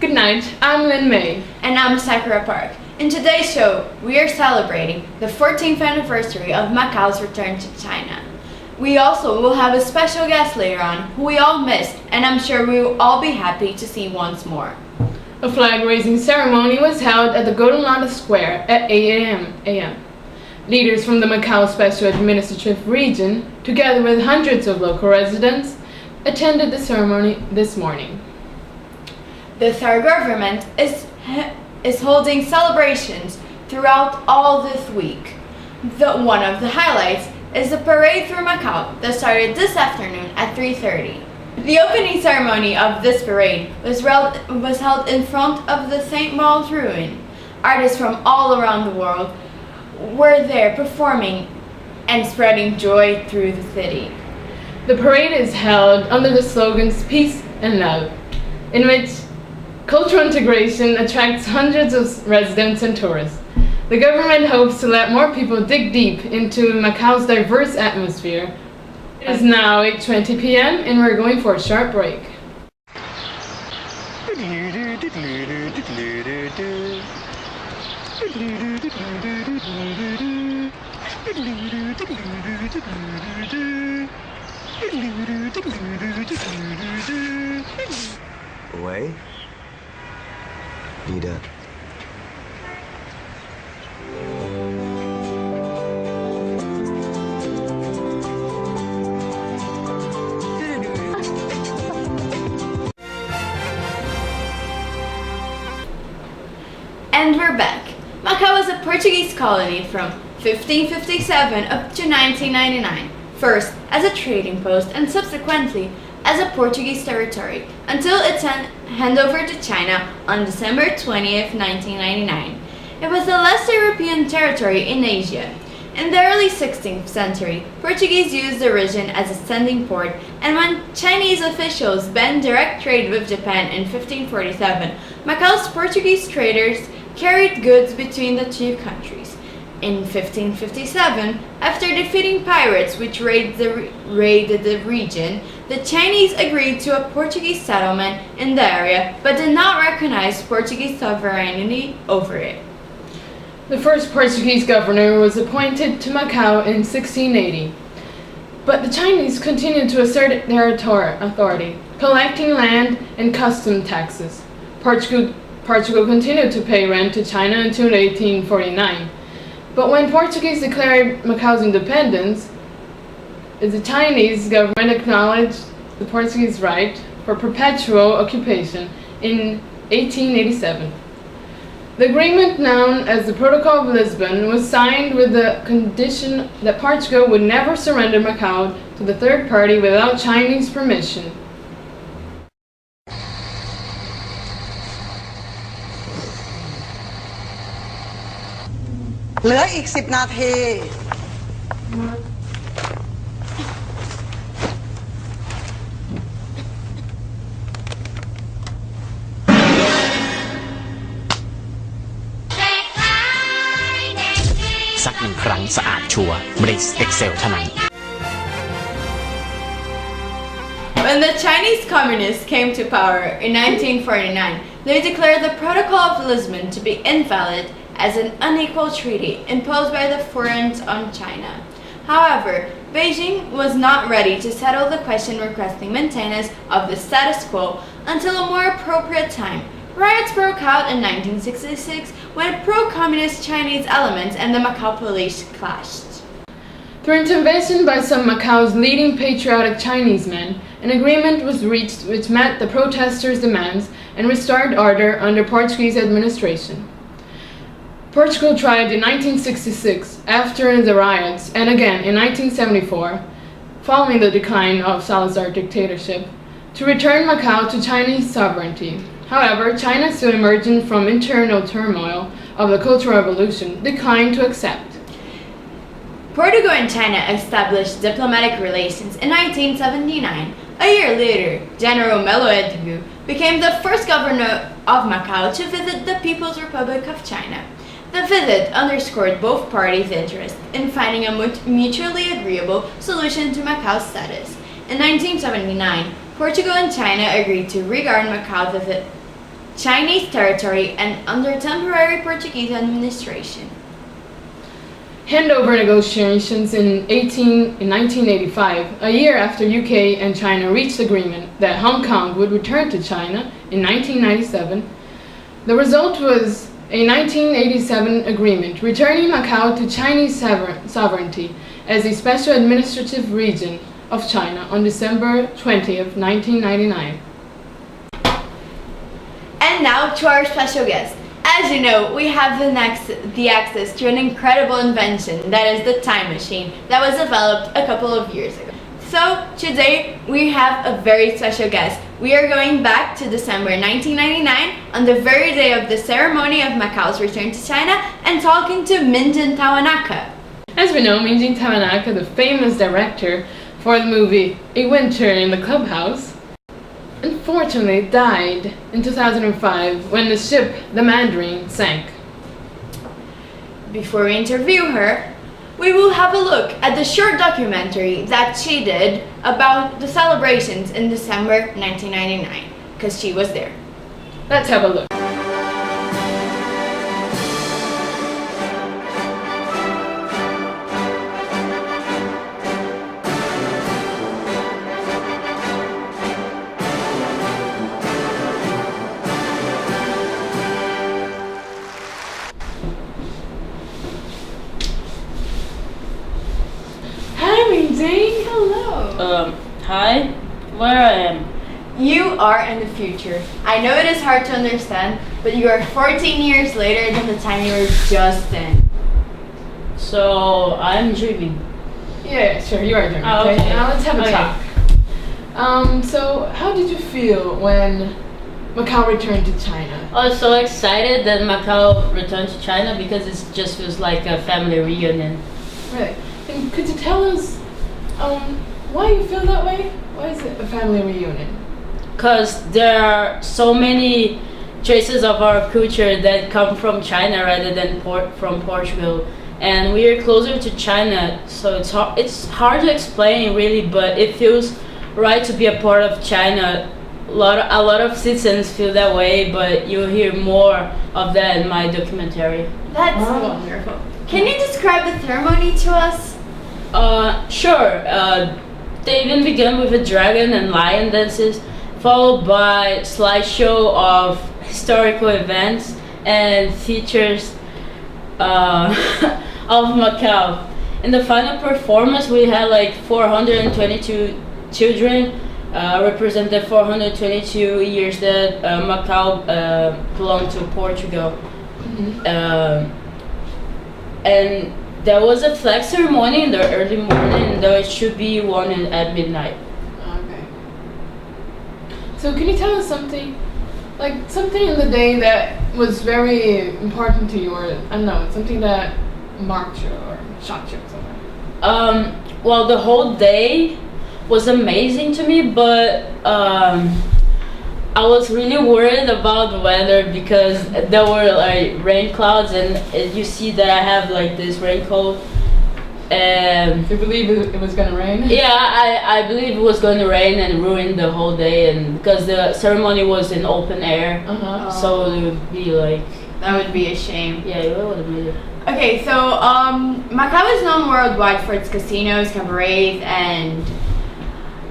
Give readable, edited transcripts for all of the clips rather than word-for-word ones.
Good night, I'm Lynn May. And I'm Sakura Park. In today's show, we are celebrating the 14th anniversary of Macao's return to China. We also will have a special guest later on who we all missed, and I'm sure we will all be happy to see once more. A flag-raising ceremony was held at the Golden Lotus Square at 8 a.m. Leaders from the Macao Special Administrative Region, together with hundreds of local residents, attended the ceremony this morning. The Thai government is holding celebrations throughout all this week. One of the highlights is the parade through Macao that started this afternoon at 3:30. The opening ceremony of this parade was held in front of the St. Maul's ruin. Artists from all around the world were there performing and spreading joy through the city. The parade is held under the slogans Peace and Love, in which cultural integration attracts hundreds of residents and tourists. The government hopes to let more people dig deep into Macao's diverse atmosphere. It is now 8:20 p.m. and we're going for a short break.喂，你的。And we're back. Macao was a Portuguese colony from 1557 up to 1999, first as a trading post and subsequently as a Portuguese territory, until its handover to China on December 20th, 1999. It was the last European territory in Asia. In the early 16th century, Portuguese used the region as a sending port, and when Chinese officials banned direct trade with Japan in 1547, Macao's Portuguese traders carried goods between the two countries. In 1557, after defeating pirates which raided the region, the Chinese agreed to a Portuguese settlement in the area but did not recognize Portuguese sovereignty over it. The first Portuguese governor was appointed to Macao in 1680, but the Chinese continued to assert their authority, collecting land and custom taxes. Portugal continued to pay rent to China until 1849. But when Portuguese declared Macao's independence, the Chinese government acknowledged the Portuguese right for perpetual occupation in 1887. The agreement, known as the Protocol of Lisbon, was signed with the condition that Portugal would never surrender Macao to the third party without Chinese permission. เหลืออีก10 นาที สักหนึ่งครั้งสะอาดชัวร์ Breeze Excel เท่านั้น When the Chinese communists came to power in 1949, they declared the Protocol of Lisbon to be invalid as an unequal treaty imposed by the foreigners on China. However, Beijing was not ready to settle the question, requesting maintenance of the status quo until a more appropriate time. Riots broke out in 1966 when pro-communist Chinese elements and the Macao police clashed. Through intervention by some Macao's leading patriotic Chinese men, an agreement was reached which met the protesters' demands and restored order under Portuguese administration. Portugal tried in 1966, after the riots, and again in 1974, following the decline of Salazar's dictatorship, to return Macao to Chinese sovereignty. However, China, still emerging from internal turmoil of the Cultural Revolution, declined to accept. Portugal and China established diplomatic relations in 1979. A year later, General Melo Edgu became the first governor of Macao to visit the People's Republic of China. The visit underscored both parties' interest in finding a mutually agreeable solution to Macao's status. In 1979, Portugal and China agreed to regard Macao Chinese territory and under temporary Portuguese administration. Handover negotiations in 1985, a year after UK and China reached agreement that Hong Kong would return to China in 1997. The result was a 1987 agreement returning Macao to Chinese sovereignty as a special administrative region of China on December 20th, 1999. And now to our special guest. As you know, we have the access to an incredible invention, that is the time machine, that was developed a couple of years ago. So today we have a very special guest. We are going back to December 1999 on the very day of the ceremony of Macao's return to China and talking to Minjin Tawanaka. As we know, Minjin Tawanaka, the famous director for the movie A Winter in the Clubhouse, unfortunately died in 2005 when the ship, the Mandarin, sank. Before we interview her, we will have a look at the short documentary that she did about the celebrations in December 1999, because she was there. Let's have a look. Hello. Hi, where I am? You are in the future. I know it is hard to understand, but you are 14 years later than the time you were just in. So I'm dreaming. Yeah, sure, you are doing it. Oh, okay. Now let's have a Okay. talk. So how did you feel when Macau returned to China? I was so excited that Macau returned to China because it just feels like a family reunion. Right. And could you tell us why you feel that way? Why is it a family reunion? Because there are so many traces of our culture that come from China rather than from Portugal. And we are closer to China, so it's hard to explain really, but it feels right to be a part of China. A lot of citizens feel that way, but you'll hear more of that in my documentary. That's wonderful. Can you describe the ceremony to us? Sure. They even began with a dragon and lion dances, followed by slideshow of historical events and features of Macau. In the final performance, we had like 422 children represent the 422 years that Macau belonged to Portugal. Mm-hmm. And there was a flag ceremony in the early morning. There should be one at midnight. Okay. So can you tell us something in the day that was very important to you, or I don't know, something that marked you or shocked you or something? Well, the whole day was amazing to me, but I was really worried about the weather because there were like rain clouds, and you see that I have like this raincoat. Do you believe it was gonna rain? Yeah, I believe it was going to rain and ruin the whole day, and because the ceremony was in open air, so it would be like. That would be a shame. Yeah, it would have been. Okay, so Macau is known worldwide for its casinos, cabarets, and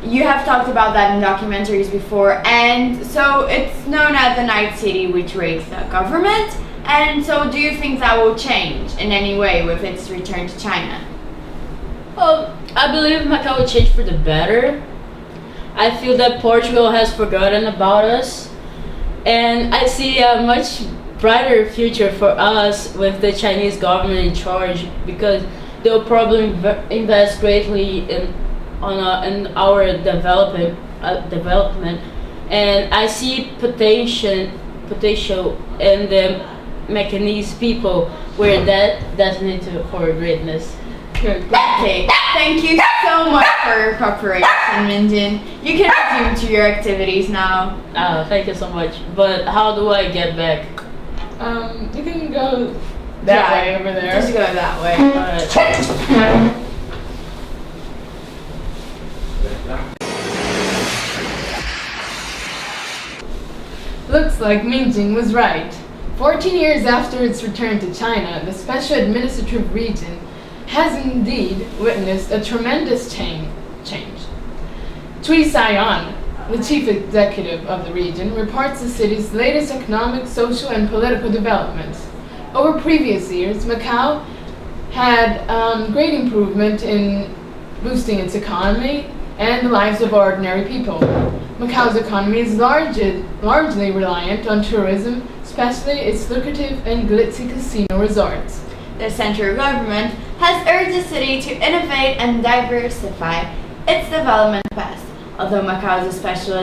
you have talked about that in documentaries before, and so it's known as the Night City, which rakes the government. And so do you think that will change in any way with its return to China? Well, I believe Macau will change for the better. I feel that Portugal has forgotten about us, and I see a much brighter future for us with the Chinese government in charge, because they'll probably invest greatly in our development, and I see potential in the Macanese people. We're destined for greatness. Good. Okay, thank you so much for your cooperation, Minjin. You can resume to your activities now. Thank you so much. But how do I get back? You can go that way over there. Just go that way. Alright. Looks like Minjing was right. 14 years after its return to China, the Special Administrative Region has indeed witnessed a tremendous change. Cui Saiyan, the chief executive of the region, reports the city's latest economic, social, and political developments. Over previous years, Macau had great improvement in boosting its economy and the lives of ordinary people. Macau's economy is largely reliant on tourism, especially its lucrative and glitzy casino resorts. The central government has urged the city to innovate and diversify its development path. Although Macau is a special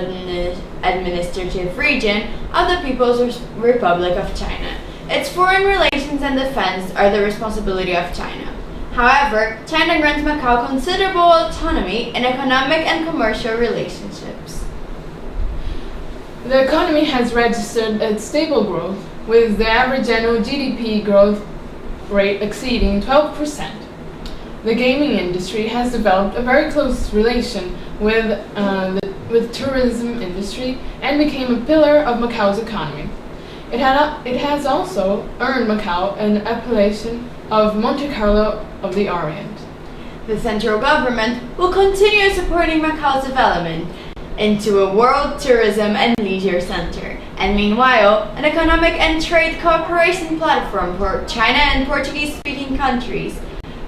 administrative region of the People's Republic of China, its foreign relations and defense are the responsibility of China. However, China grants Macau considerable autonomy in economic and commercial relationships. The economy has registered a stable growth, with the average annual GDP growth rate exceeding 12%. The gaming industry has developed a very close relation with the tourism industry and became a pillar of Macau's economy. It has also earned Macau an appellation of Monte Carlo of the Orient. The central government will continue supporting Macau's development into a world tourism and leisure center, and meanwhile, an economic and trade cooperation platform for China and Portuguese-speaking countries.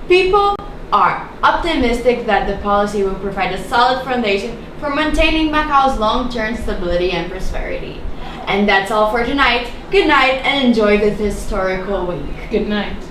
People are optimistic that the policy will provide a solid foundation for maintaining Macau's long-term stability and prosperity. And that's all for tonight. Good night and enjoy this historical week. Good night.